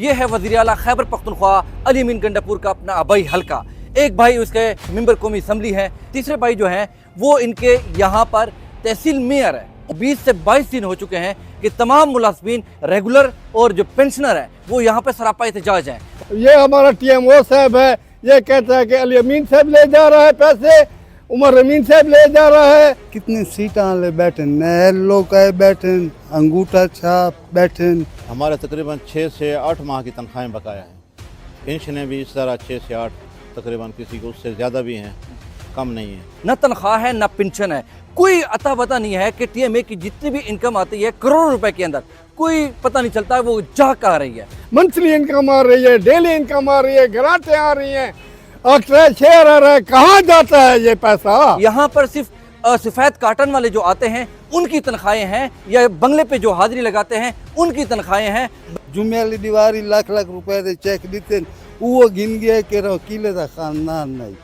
ये है वज़ीर आला खैबर पख्तूनख्वा अली अमीन गंडापुर का अपना आबाई हल्का। एक भाई उसके मेंबर कौमी असम्बली हैं, तीसरे भाई जो हैं वो इनके यहाँ पर तहसील मेयर है। 20 से 22 दिन हो चुके हैं कि तमाम मुलाजमीन रेगुलर और जो पेंशनर हैं वो यहाँ पर सरापा एहतजाज हैं। ये हमारा TMO साहब है, ये कहता है कि अली अमीन साहब ले जा रहा है पैसे, उमर अमीन साहब ले जा रहा है। कितनी सीटा ले बैठे, नहर लोग आए बैठे, अंगूठा छाप बैठे। हमारे तकरीबन 6 से 8 माह की तनख्वाहें बकाया हैं। पेंशनें भी इस तरह 6 से 8, तकरीबन किसी को उससे ज़्यादा भी हैं, कम नहीं है। न तनख्वाह है न पेंशन है, कोई अता पता नहीं है कि TMA की जितनी भी इनकम आती है करोड़ों रुपए के अंदर, कोई पता नहीं चलता है वो जा कहाँ रही है। मंथली इनकम आ रही है, डेली इनकम आ रही है, ग्रांटें आ रही हैं, अक्सर शेयर आ रहा है, कहाँ जाता है ये पैसा? यहाँ पर सिर्फ सफ़ेद काटन वाले जो आते हैं उनकी तनख्वाहें हैं, या बंगले पे जो हाजिरी लगाते हैं उनकी तनख्वाहें हैं। जुम्मेली दीवारी लाख लाख रुपए दे चेक देते, वो गिन गया कि वकीले का खानदान नहीं,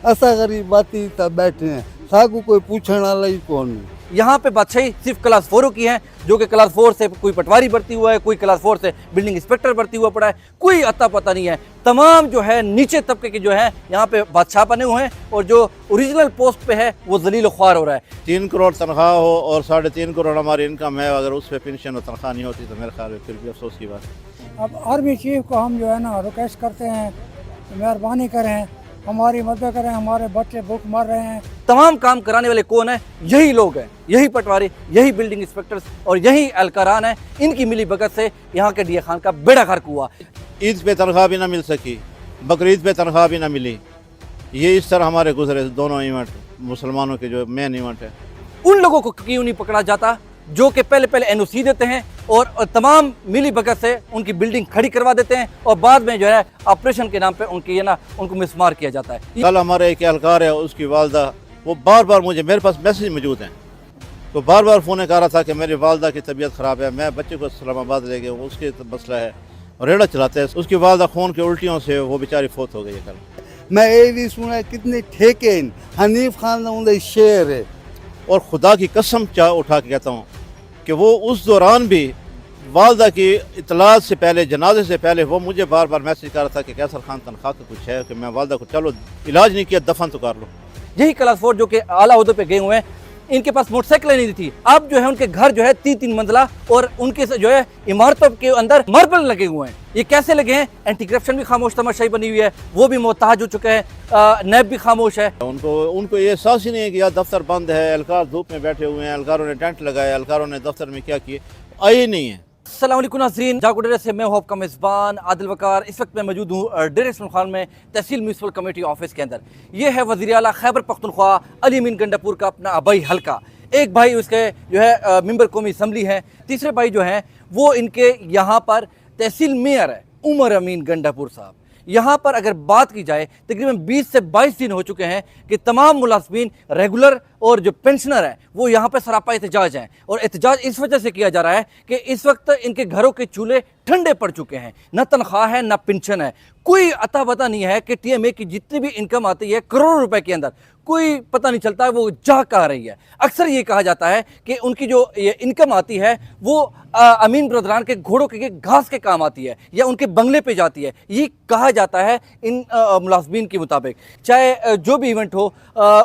ऐसा गरीब बाती तब बैठे हैं, सागू कोई पूछने वाला ही कौन नहीं। यहाँ पे बादशाही सिर्फ क्लास 4 की है, जो कि क्लास 4 से कोई पटवारी भर्ती हुआ है, कोई क्लास 4 से बिल्डिंग इंस्पेक्टर भर्ती हुआ पड़ा है, कोई अता पता नहीं है। तमाम जो है नीचे तबके के जो है यहाँ पे बादशाह बने हुए हैं, और जो ओरिजिनल पोस्ट पे है वो जलील ख्वार हो रहा है। 3 करोड़ तनख्वाह हो और 3.5 करोड़ हमारी इनकम है, अगर उस पर पेंशन और तनख्वाह नहीं होती तो मेरे ख्याल में फिर भी अफसोस की बात है। अब आर्मी चीफ को हम जो है ना रिक्वेस्ट करते हैं, मेहरबानी करें, हमारी मदद करें, हमारे बच्चे भूख मर रहे हैं। तमाम काम कराने वाले कौन है? यही लोग हैं, यही पटवारी, यही बिल्डिंग इंस्पेक्टर्स और यही एहलकारान है। इनकी मिली भगत से यहाँ के DA खान का बेड़ा गर्क हुआ। ईद पे तनख्वाह भी ना मिल सकी, बकरीद पे तनख्वाह भी ना मिली। ये इस तरह हमारे गुजरे दोनों इवेंट, मुसलमानों के जो मेन इवेंट है। उन लोगों को क्यों नहीं पकड़ा जाता जो कि पहले NOC देते हैं और तमाम मिली भगत से उनकी बिल्डिंग खड़ी करवा देते हैं, और बाद में जो है ऑपरेशन के नाम पे उनको मिसमार किया जाता है। कल हमारे एक एहलकार है, उसकी वालदा, वो बार बार मेरे पास मैसेज मौजूद हैं, तो बार बार फ़ोन कर रहा था कि मेरी वालदा की तबीयत ख़राब है, मैं बच्चे को इस्लामाबाद ले गया, उसके मसला है, रेड़ा चलाते हैं। उसकी वालदा खून के उल्टियों से वो बेचारी फोत हो गई है कल। मैं ये भी सुना कितने ठेके हनीफ खान उनके शेर है। और खुदा की कसम उठा के कहता हूँ कि वो उस दौरान भी वालदा की इतलात से पहले, जनाजे से पहले, वो मुझे बार बार मैसेज कर रहा था कि कैसर खान तनख्वाह का कुछ है, कि मैं वालदा को चलो इलाज नहीं किया दफन तो कर लो। यही क्लास 4 जो कि आला ओहदे पे गए हुए हैं, इनके पास मोटरसाइकिल नहीं थी। अब जो है उनके घर जो है 3-3 मंजिला, और उनके जो है इमारतों के अंदर मार्बल लगे हुए हैं। ये कैसे लगे हैं? एंटी करप्शन भी खामोश तमाशाई बनी हुई है, वो भी मोहताज हो चुके हैं, नैब भी खामोश है। उनको ये एहसास ही नहीं है कि यार दफ्तर बंद है, एहलकार धूप में बैठे हुए हैं, एहलकारों ने टेंट लगाया, एहलकारों ने दफ्तर में क्या किए, आए नहीं है। अस्सलाम वालेकुम नाज़रीन, जागो डेरे से मैं हूं आपका मेज़बान आदिल वकार। इस वक्त मैं मौजूद हूं डेरे इस्माइल खान में, तहसील म्यूनसिपल कमेटी ऑफिस के अंदर। ये है वज़ीर आला खैबर पख्तूनख्वा अली अमीन गंडापुर का अपना आबाई हल्का। एक भाई उसके जो है मेंबर कौमी असम्बली हैं, तीसरे भाई जो हैं वो इनके यहाँ पर तहसील मेयर है, उमर अमीन गंडापुर साहब। यहाँ पर अगर बात की जाए, तकरीबन 20 से 22 दिन हो चुके हैं कि तमाम मुलाजमीन रेगुलर और जो पेंशनर हैं वो यहाँ पर सरापा एहतजाज हैं। और एहतजाज इस वजह से किया जा रहा है कि इस वक्त इनके घरों के चूल्हे ठंडे पड़ चुके हैं, न तनख्वाह है न पेंशन है, कोई अता पता नहीं है कि TMA की जितनी भी इनकम आती है करोड़ों रुपए के अंदर, कोई पता नहीं चलता है वो जा कहाँ रही है। अक्सर ये कहा जाता है कि उनकी जो ये इनकम आती है वो अमीन ब्रदरान के घोड़ों के घास के काम आती है, या उनके बंगले पे जाती है, ये कहा जाता है इन मुलाजमीन के मुताबिक। चाहे जो भी इवेंट हो,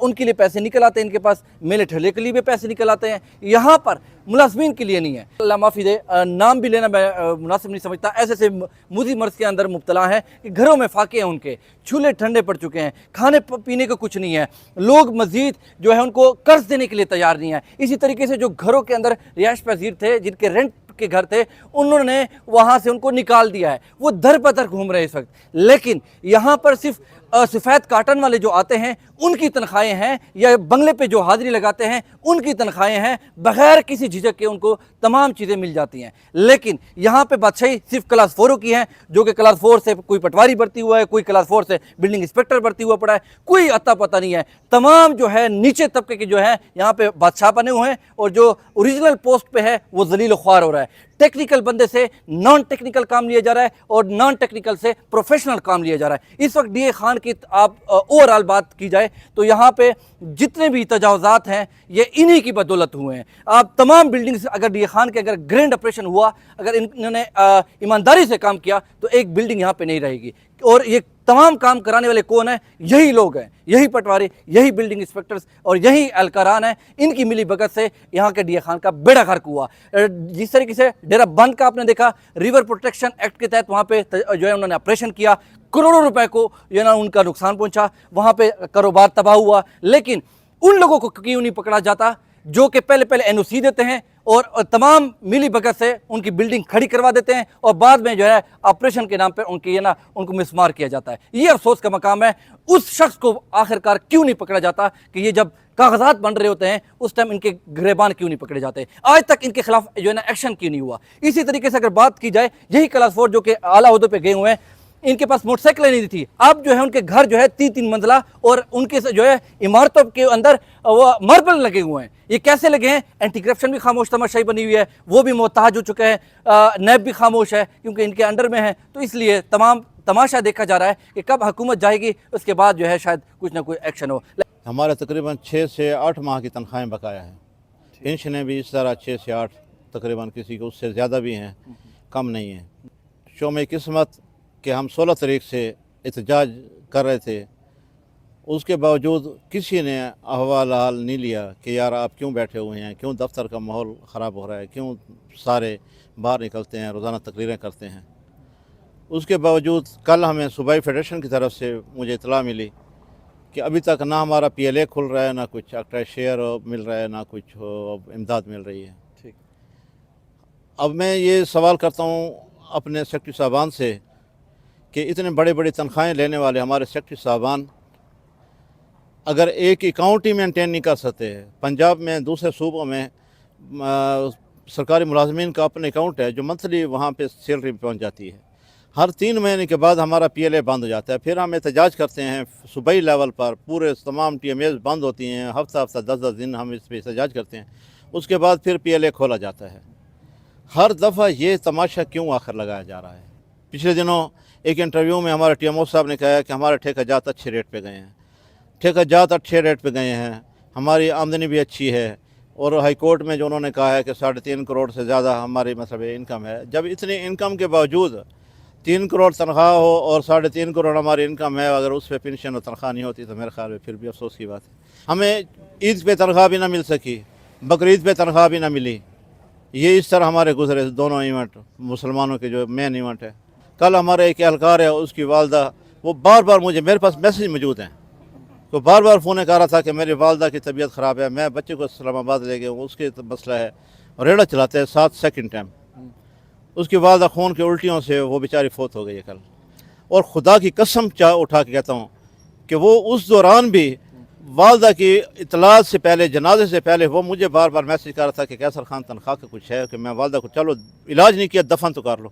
उनके लिए पैसे निकल आते हैं, इनके पास मेले ठेले के लिए भी पैसे निकल आते हैं, यहाँ पर मुलाजमीन के लिए नहीं है। अल्लाह माफ़ी दे, नाम भी लेना मैं मुनासिब नहीं समझता। ऐसे मुजी मर्ज के अंदर मुब्तला हैं कि घरों में फाके हैं, उनके चूल्हे ठंडे पड़ चुके हैं, खाने पीने का कुछ नहीं है, लोग मज़ीद जो है उनको कर्ज देने के लिए तैयार नहीं है। इसी तरीके से जो घरों के अंदर रिहाइश पजीर थे, जिनके रेंट के घर थे, उन्होंने वहाँ से उनको निकाल दिया है, वो दर बदर घूम रहे हैं इस वक्त। लेकिन यहाँ पर सिर्फ सफ़ेद काटन वाले जो आते हैं उनकी तनख्वाहें हैं, या बंगले पे जो हाजिरी लगाते हैं उनकी तनख्वाहें हैं, बगैर किसी झिझक के उनको तमाम चीज़ें मिल जाती हैं। लेकिन यहाँ पे बादशाही सिर्फ क्लास 4 की है, जो कि क्लास 4 से कोई पटवारी भर्ती हुआ है, कोई क्लास 4 से बिल्डिंग इंस्पेक्टर भर्ती हुआ पड़ा है, कोई अता पता नहीं है। तमाम जो है नीचे तबके के जो है यहाँ पे बादशाह बने हुए हैं, और जो ओरिजिनल पोस्ट पे है वो जलील ख्वार हो रहा है। टेक्निकल बंदे से नॉन टेक्निकल काम लिया जा रहा है, और नॉन टेक्निकल से प्रोफेशनल काम लिया जा रहा है। इस वक्त DA खान खान की आप ओवरऑल बात की जाए तो यहाँ पे जितने भी तजावज़ात हैं ये इन्हीं की बदौलत हुए हैं। आप तमाम बिल्डिंग्स, अगर डी ए खान के अगर ग्रैंड ऑपरेशन हुआ, अगर इन्होंने ईमानदारी से काम किया तो एक बिल्डिंग यहाँ पे नहीं रहेगी। और ये तमाम काम कराने वाले कौन हैं? यही लोग हैं, यही पटवारी, यही बिल्डिंग इंस्पेक्टर्स और यही एहलकारान हैं। इनकी मिली भगत से यहाँ के डी ए खान का बेड़ा गर्क हुआ। जिस तरीके से डेरा बंद का आपने देखा, रिवर प्रोटेक्शन एक्ट के तहत वहाँ पे जो है उन्होंने ऑपरेशन किया, करोड़ों रुपए को जो है ना उनका नुकसान पहुंचा, वहाँ पे कारोबार तबाह हुआ। लेकिन उन लोगों को क्यों नहीं पकड़ा जाता जो कि पहले पहले एनओसी देते हैं और तमाम मिली भगत से उनकी बिल्डिंग खड़ी करवा देते हैं और बाद में जो है ऑपरेशन के नाम पे उनकी ना उनको मिसमार किया जाता है। ये अफसोस का मकाम है। उस शख्स को आखिरकार क्यों नहीं पकड़ा जाता कि ये जब कागजात बन रहे होते हैं उस टाइम इनके गिरबान क्यों नहीं पकड़े जाते? आज तक इनके खिलाफ जो है ना एक्शन क्यों नहीं हुआ? इसी तरीके से अगर बात की जाए, यही क्लास 4 जो कि आला ओहदे पे गए हुए हैं, इनके पास मोटरसाइकिलें नहीं थी। अब जो है उनके घर जो है 3-3 मंजिला और उनके जो है इमारतों के अंदर वो मार्बल लगे हुए हैं। ये कैसे लगे हैं? एंटी करप्शन भी खामोश तमाशाई बनी हुई है, वो भी मोहताज हो चुके हैं, नैब भी खामोश है क्योंकि इनके अंडर में है। तो इसलिए तमाम तमाशा देखा जा रहा है कि कब हुकूमत जाएगी, उसके बाद जो है शायद कुछ ना कुछ एक्शन हो। हमारे तकरीबन 6 से 8 माह की तनख्वाहें बकाया हैं। पेंशनें भी इस तरह 6 से 8, तकरीबन किसी को उससे ज़्यादा भी हैं, कम नहीं है। शोम किस्मत कि हम 16 तारीख से एहतजाज कर रहे थे, उसके बावजूद किसी ने अहवाल हाल नहीं लिया कि यार आप क्यों बैठे हुए हैं, क्यों दफ्तर का माहौल ख़राब हो रहा है, क्यों सारे बाहर निकलते हैं, रोज़ाना तकरीरें करते हैं। उसके बावजूद कल हमें सूबाई फेडरेशन की तरफ से मुझे इतला मिली कि अभी तक ना हमारा PLA खुल रहा है, ना कुछ एक्स्ट्रा शेयर मिल रहा है, ना कुछ इमदाद मिल रही है। ठीक। अब मैं ये सवाल करता हूँ अपने सेक्रेटरी साहबान से कि इतने बड़े बड़े तनख्वाहें लेने वाले हमारे सेक्रेटरी साहबान अगर एक अकाउंट ही मेंटेन नहीं कर सकते, पंजाब में दूसरे सूबों में सरकारी मुलाजमीन का अपना अकाउंट है जो मंथली वहाँ पे सैलरी पहुँच जाती है, हर 3 महीने के बाद हमारा PLA बंद हो जाता है। फिर हम एहतजाज करते हैं सूबाई लेवल पर, पूरे तमाम TMAs बंद होती हैं, हफ्ता 10-10 दिन हम इस पर एहतजाज करते हैं, उसके बाद फिर PLA खोला जाता है। हर दफ़ा ये तमाशा क्यों आखिर लगाया जा रहा है? पिछले दिनों एक इंटरव्यू में हमारे TMO साहब ने कहा कि हमारे ठेकाजात अच्छे रेट पे गए हैं, ठेकाजात अच्छे रेट पे गए हैं, हमारी आमदनी भी अच्छी है। और हाई कोर्ट में जो उन्होंने कहा है कि 3.5 करोड़ से ज़्यादा हमारी मतलब इनकम है, जब इतनी इनकम के बावजूद 3 करोड़ तनख्वाह हो और 3.5 करोड़ हमारी इनकम है, अगर उस पर पेंशन और तनख्वाह नहीं होती तो मेरे ख्याल में फिर भी अफसोस की बात है। हमें ईद पे तनख्वाह भी ना मिल सकी, बकरीद पे तनख्वाह भी ना मिली। ये इस तरह हमारे गुजरे दोनों इवेंट, मुसलमानों के जो मेन इवेंट है। कल हमारे एक एहलकार है, उसकी वालदा, वो बार बार मुझे, मेरे पास मैसेज मौजूद हैं, तो बार बार फ़ोन कर रहा था कि मेरी वालदा की तबीयत ख़राब है, मैं बच्चे को इस्लामाबाद ले गया हूँ, उसके मसला है, रेड़ा चलाते हैं 7 सेकंड टाइम। उसकी वालदा खून की उल्टियों से वो बेचारी फोत हो गई है कल। और खुदा की कसम उठा के कहता हूँ कि वो उस दौरान भी वालदा की इतलात से पहले, जनाजे से पहले, वो मुझे बार बार मैसेज कर रहा था कि कैसर खान तनख्वाह का कुछ है कि मैं वालदा को, चलो इलाज नहीं किया दफन तो कर लो।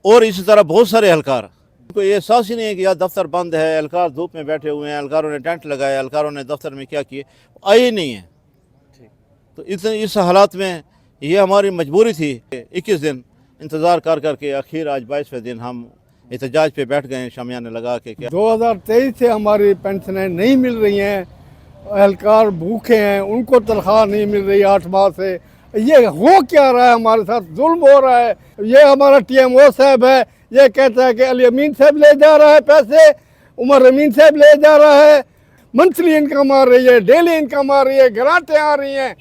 और इसी तरह बहुत सारे एहलकार, कोई एहसास ही नहीं है कि यार दफ्तर बंद है, एहलकार धूप में बैठे हुए हैं, एहलकारों ने टेंट लगाया, एहलकारों ने दफ्तर में क्या किए, आए ही नहीं है। तो इस हालात में ये हमारी मजबूरी थी। 21 दिन इंतज़ार कर करके आखिर आज 22वें दिन हम एहतजाज पे बैठ गए, शामियाने लगा के। 2023 से हमारी पेंशनें नहीं मिल रही हैं, एहलकार भूखे हैं, उनको तनख्वाह नहीं मिल रही 8 माह से। ये हो क्या रहा है? हमारे साथ जुल्म हो रहा है। ये हमारा TMO साहब है, ये कहता है कि अली अमीन साहब ले जा रहा है पैसे, उमर अमीन साहब ले जा रहा है। मंथली इनकम आ रही है, डेली इनकम आ रही है, ग्रांटें आ रही हैं,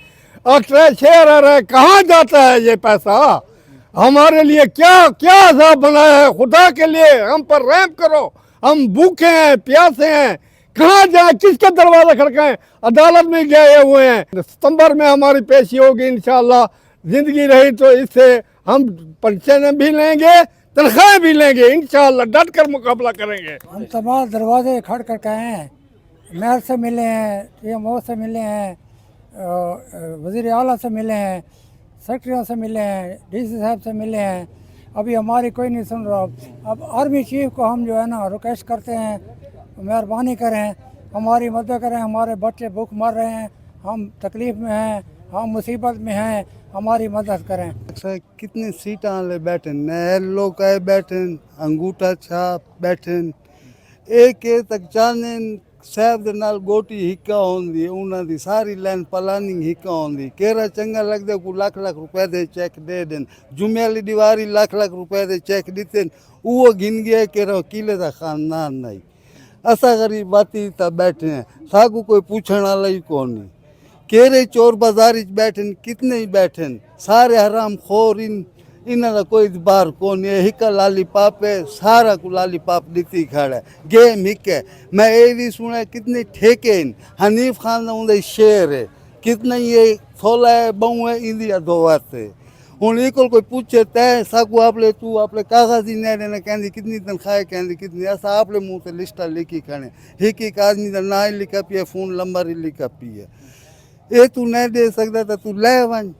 एक्स्ट्रा शेयर आ रहा है। कहाँ जाता है ये पैसा? हमारे लिए क्या क्या अज़ाब बनाया है? खुदा के लिए हम पर रहम करो, हम भूखे हैं, प्यासे हैं, कहाँ जाए, किसका दरवाज़ा खड़काएं? अदालत में गए हुए हैं। सितंबर में हमारी पेशी होगी इंशाअल्लाह, ज़िंदगी रही तो इससे हम पेंशन भी लेंगे, तनख्वाहें भी लेंगे, इंशाअल्लाह डट कर मुकाबला करेंगे। हम तमाम दरवाजे खड़ कर के आए हैं, मेयर से मिले हैं, TMO से मिले हैं, वज़ीर आला से मिले हैं, सेक्रेटरियों से मिले हैं, DC साहब से मिले हैं। अभी हमारी कोई नहीं सुन रहा। अब आर्मी चीफ को हम जो है ना रिक्वेस्ट करते हैं, मेहरबानी करें, हमारी मदद करें, हमारे बच्चे भूख मर रहे हैं, हम तकलीफ़ में हैं, हम मुसीबत में हैं, हमारी मदद करें। अच्छा कितनी सीटा ले बैठे, नहर लोग आए बैठे, अंगूठा छाप बैठे, के तक चाहने साहब दे नाल गोटी हिक्का होंदी उन्हां दी सारी लाइन प्लानिंग हिक्का होंदी केरा चंगा लगदा को लाख लाख रुपए दे चेक दे देन जुमे वाली दीवारी लाख लाख रुपए दे चेक दिते वो गिन गया केरा वकीले दा खानदान नहीं असा गरीब बाती ता बैठे हैं सागू कोई पूछण वाला ही कोनी केरे चोर बाजारी बैठे कितने ही बैठे सारे हराम खोर इन्हां दा कोई बार कोनी हिक लाली पाप है सारा को लाली पाप दी खड़ा है गेम हिक है मैं ये भी सुना कितने ठेके हनीफ खान दा उंदे शेर है कितने ये थोला है बहु है इंदिया दोवात है हुन इको कोई पूछे तय साकू आपले तू आपले कागज ही नहीं देना कहंदी कितनी तनख्वाह कहंदी कितनी असा आपले मुंह ते लिस्टा लिखी खणे एक आदमी दा ना ही लिखा पिया फोन नंबर ही लिखा पिया ये तू नहीं दे सकता तो तू ले वन